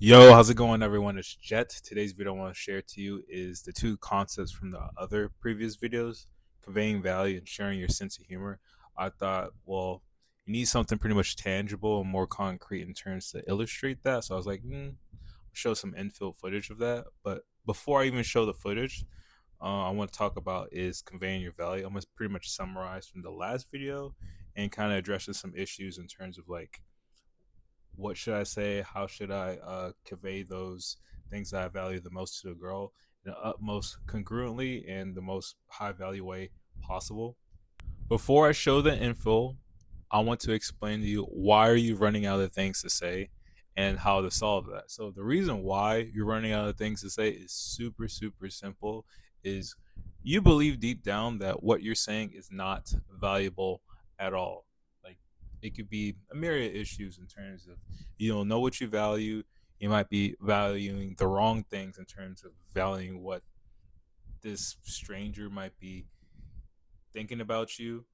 Yo, how's it going, everyone? It's Jet. Today's video I want to share to you is the two concepts from the other previous videos, conveying value and sharing your sense of humor. I thought, well, you need something pretty much tangible and more concrete in terms to illustrate that. So I was like, show some infield footage of that. But before I even show the footage, I want to talk about is conveying your value. I'm going to pretty much summarize from the last video and kind of addressing some issues in terms of like what should I say? How should I convey those things that I value the most to a girl in the utmost congruently and the most high value way possible? Before I show the info, I want to explain to you why are you running out of things to say and how to solve that. So the reason why you're running out of things to say is super simple is you believe deep down that what you're saying is not valuable at all. Like it could be a myriad of issues in terms of you don't know what you value. You might be valuing the wrong things in terms of valuing what this stranger might be thinking about you.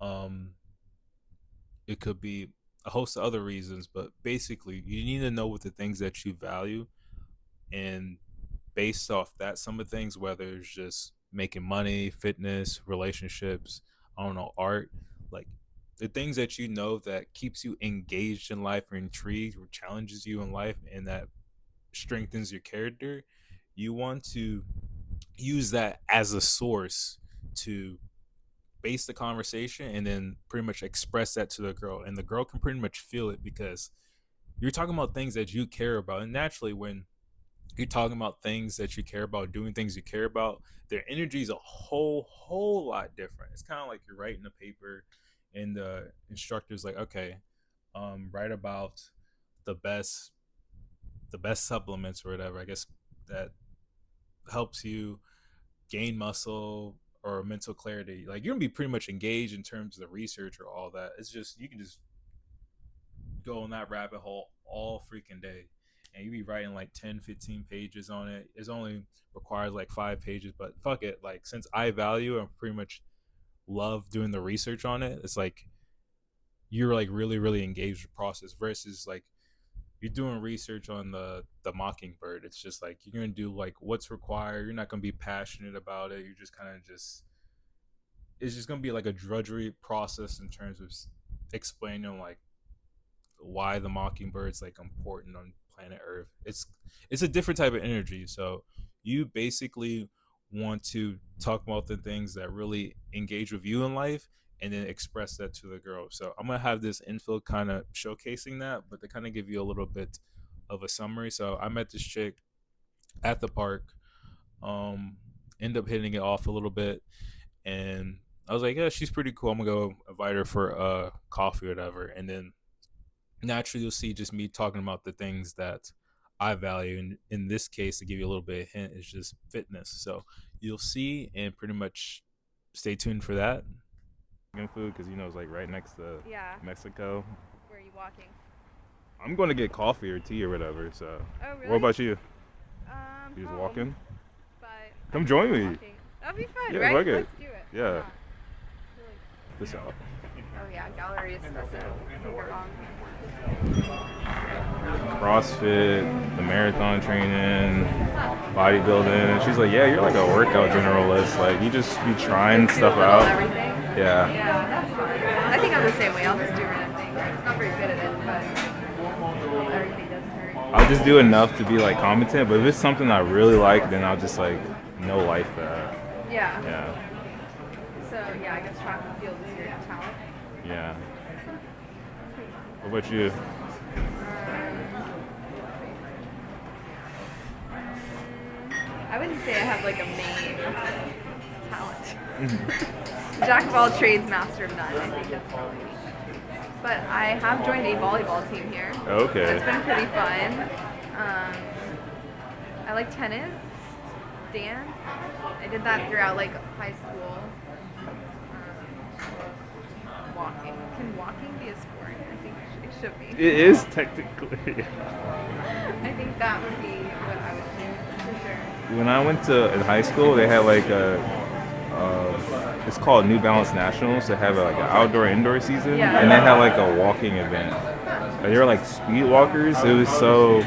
Um, it could be a host of other reasons, but basically, you need to know what the things that you value, and based off that, some of the things, whether it's just making money, fitness, relationships, I don't know, art, like the things that you know that keeps you engaged in life or intrigued or challenges you in life and that strengthens your character, you want to use that as a source to base the conversation and then pretty much express that to the girl, and the girl can pretty much feel it because you're talking about things that you care about. And naturally, when you're talking about things that you care about, doing things you care about, their energy is a whole lot different. It's kind of like you're writing a paper and the instructor's like, okay, write about the best supplements or whatever, I guess, that helps you gain muscle or mental clarity. Like you're gonna be pretty much engaged in terms of the research or all that. It's just you can just go on that rabbit hole all freaking day, and you be writing like 10, 15 pages on it. It only requires like 5 pages, but fuck it. Like since I value and pretty much love doing the research on it, it's like you're like really engaged with the process versus like you're doing research on the mockingbird. It's just like you're gonna do like what's required. You're not gonna be passionate about it. You're just kind of just it's just gonna be like a drudgery process in terms of explaining like why the mockingbird's like important on planet Earth. It's a different type of energy. So you basically want to talk about the things that really engage with you in life and then express that to the girl. So I'm gonna have this infill kind of showcasing that, but to kind of give you a little bit of a summary. So I met this chick at the park, end up hitting it off a little bit, and I was like, yeah, she's pretty cool. I'm gonna go invite her for coffee or whatever, and then naturally you'll see just me talking about the things that I value. And in this case, to give you a little bit of hint, is just fitness. So you'll see and pretty much stay tuned for that. Food because it's like right next to Yeah. Mexico. Where are you walking? I'm going to get coffee or tea or whatever. So Oh, really? what about you? You just Home, walking? but Come join me. walking. That'd be fun, Yeah, right? fuck it. Let's do it. Yeah. Really. This out. Oh yeah, gallery espresso. Can't go wrong. CrossFit, the marathon training, bodybuilding. She's like, yeah, you're like a workout generalist. Like you just be trying Just do stuff a little out. Everything. Yeah. Yeah, that's fun. I think I'm the same way. I'll just do random things. I'm not very good at it, but everything doesn't hurt. I'll just do enough to be like competent, but if it's something I really like, then I'll just like know life that. Yeah. Yeah. So yeah, I guess track and field is your talent. Yeah. What about you? I wouldn't say I have like a main talent. Jack of all trades, master of none. I think that's probably me. But I have joined a volleyball team here. Okay. It's been pretty fun. I like tennis, dance. I did that throughout like high school. Walking. Can walking be a sport? I think it should be. It is technically. I think that would be what I would do for sure. When I went to in high school, they had like it's called New Balance Nationals. They have like an outdoor indoor season, Yeah. and they had like a walking event. They were like speed walkers. It was so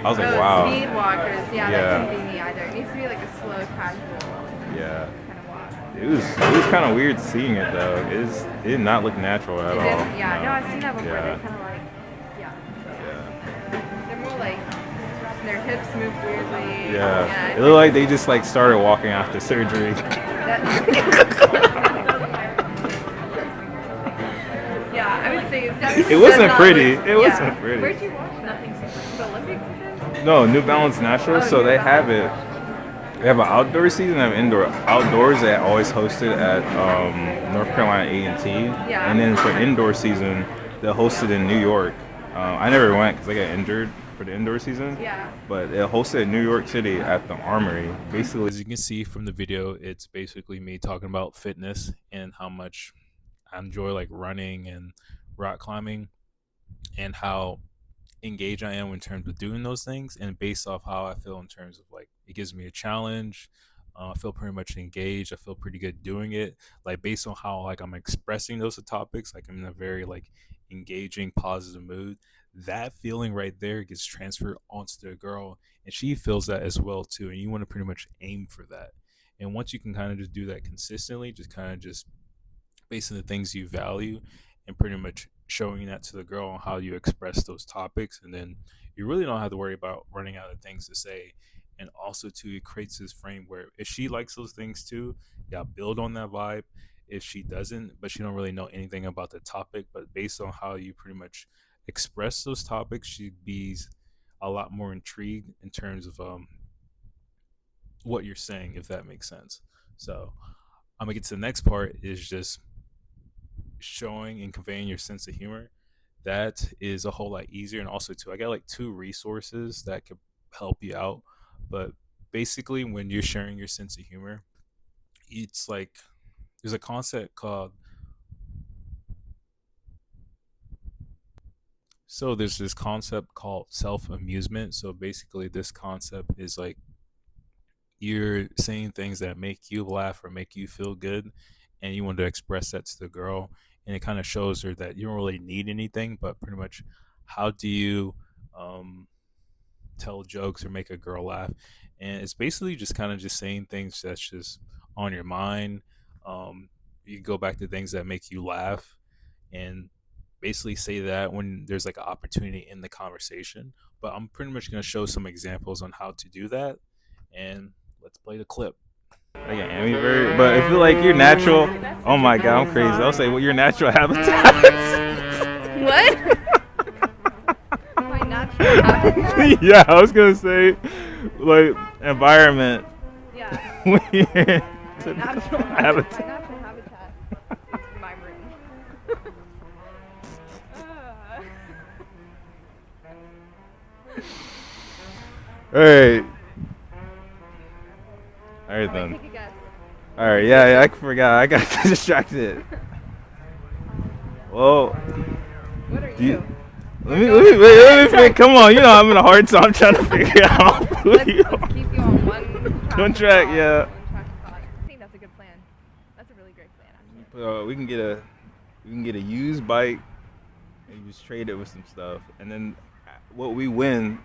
I was like, Oh, wow. speed walkers. Yeah, that Yeah, couldn't be me either. It needs to be like a slow, casual yeah. kind of walk. It was kind of weird seeing it though. It did not look natural at It all. didn't. Yeah, no, I've seen that No. before. They're Yeah. kind of like, yeah, Yeah. they're more like their hips move weirdly. Yeah. Yeah, It it's looked like like they just like started walking after surgery. that. Yeah, I would say it definitely It does wasn't not pretty. look. It Yeah. wasn't pretty. Where'd you watch that? The Olympics, you said? No, New Balance Naturals. Oh, So New they have it. Balance. They have an outdoor season. They have indoor. Outdoors, they always hosted at North Carolina A&T, Yeah. and then for indoor season, they hosted in New York. I never went because I got injured for the indoor season, Yeah. but they hosted in New York City at the Armory. Basically, as you can see from the video, it's basically me talking about fitness and how much I enjoy like running and rock climbing, and how engaged I am in terms of doing those things, and based off how I feel in terms of like it gives me a challenge. I feel pretty much engaged. I feel pretty good doing it. Like based on how like I'm expressing those topics, like I'm in a very like engaging, positive mood. That feeling right there gets transferred onto the girl, and she feels that as well too. And you want to pretty much aim for that. And once you can kind of just do that consistently, just kind of just based on the things you value, and pretty much showing that to the girl on how you express those topics, and then you really don't have to worry about running out of things to say. And also too, it creates this frame where if she likes those things too, yeah, build on that vibe. If she doesn't, but she don't really know anything about the topic, but based on how you pretty much express those topics, she'd be a lot more intrigued in terms of what you're saying, if that makes sense. So I'm gonna get to the next part is just showing and conveying your sense of humor. That is a whole lot easier. And also too, I got like two resources that could help you out. But basically, when you're sharing your sense of humor, it's like there's a concept called, so there's this concept called self amusement. So basically, this concept is like you're saying things that make you laugh or make you feel good, and you want to express that to the girl, and it kind of shows her that you don't really need anything, but pretty much how do you um, tell jokes or make a girl laugh. And it's basically just kind of just saying things that's just on your mind. You go back to things that make you laugh, and basically say that when there's like an opportunity in the conversation. But I'm pretty much going to show some examples on how to do that, and let's play the clip. Like an ambivert, but if you like your natural, oh my god, I'm crazy. I'll say what your natural habitat. What? My natural habitat? Yeah, I was gonna say like environment. Yeah. Weird. My natural Habitat. habitat is my room. All right. All right Alright, then. take a guess. All right. Yeah, I forgot. I got distracted. Well, What are do you, you? let me think. Come on, you know I'm in a hard time trying to figure out who Let's, you let's are. keep you on one track. One of track, thought, yeah. one track of thought. I think that's a good plan. That's a really great plan, actually. We can get a used bike and you just trade it with some stuff, and then what we win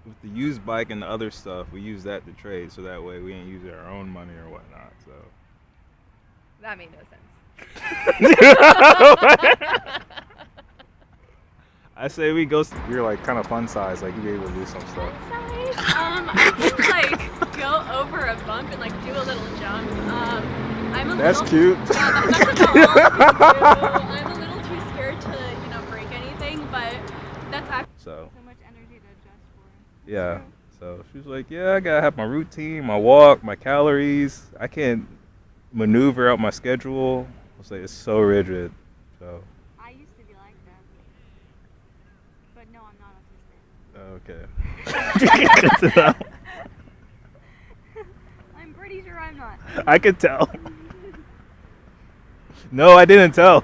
with the used bike and the other stuff, we use that to trade, so that way we ain't using our own money or whatnot. So. That made no sense. I say we go. You're like kind of fun size, like you be able to do some stuff. Size. I can like go over a bump and like do a little jump. I'm a That's little, cute. Yeah, that's about all I can do. I'm a little too scared to break anything, but that's actually So so much energy to adjust for. yeah. So she was like, yeah, I gotta have my routine, my walk, my calories. I can't maneuver out my schedule. I was like, it's so rigid. So I used to be like that, but no, I'm not autistic. okay. Good to know. I'm pretty sure I'm not. I could tell. No, I didn't tell.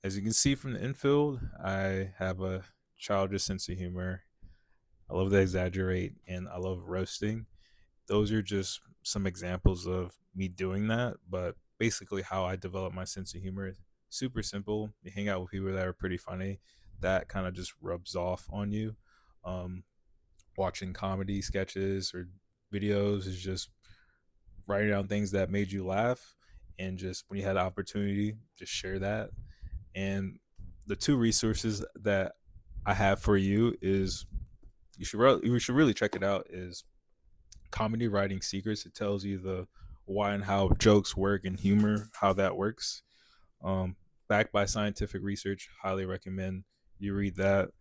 As you can see from the infield, I have a childish sense of humor. I love to exaggerate, and I love roasting. Those are just some examples of me doing that, but basically how I develop my sense of humor super simple. You hang out with people that are pretty funny. That kind of just rubs off on you. Um, Watching comedy sketches or videos is just writing down things that made you laugh, and just when you had the opportunity, just share that. And the two resources that I have for you is you should really check it out. Is Comedy Writing Secrets. It tells you the why and how jokes work and humor, how that works. Um, Backed by scientific research. Highly recommend you read that.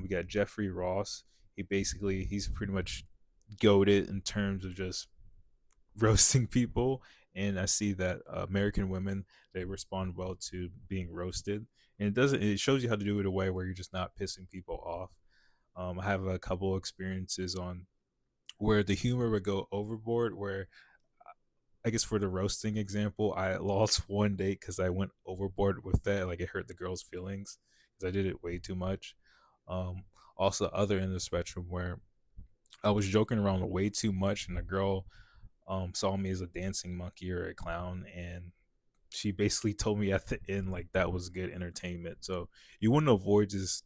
We got Jeffrey Ross. He's pretty much goaded in terms of just roasting people, and I see that American women, they respond well to being roasted, and it shows you how to do it in a way where you're just not pissing people off. I have a couple experiences on where the humor would go overboard, where I guess for the roasting example, I lost one date because I went overboard with that. Like, it hurt the girl's feelings because I did it way too much. Um, Also, other end of the spectrum where I was joking around way too much, and the girl saw me as a dancing monkey or a clown, and she basically told me at the end like that was good entertainment. So you want to avoid just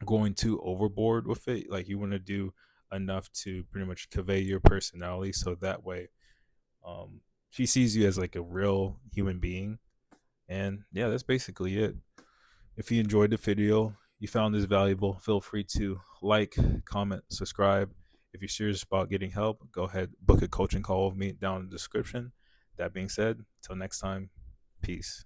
going too overboard with it. Like, you want to do enough to pretty much convey your personality, so that way um, she sees you as like a real human being. And yeah, that's basically it. If you enjoyed the video, you found this valuable, feel free to like, comment, subscribe. If you're serious about getting help, go ahead, book a coaching call with me down in the description. That being said, till next time, peace.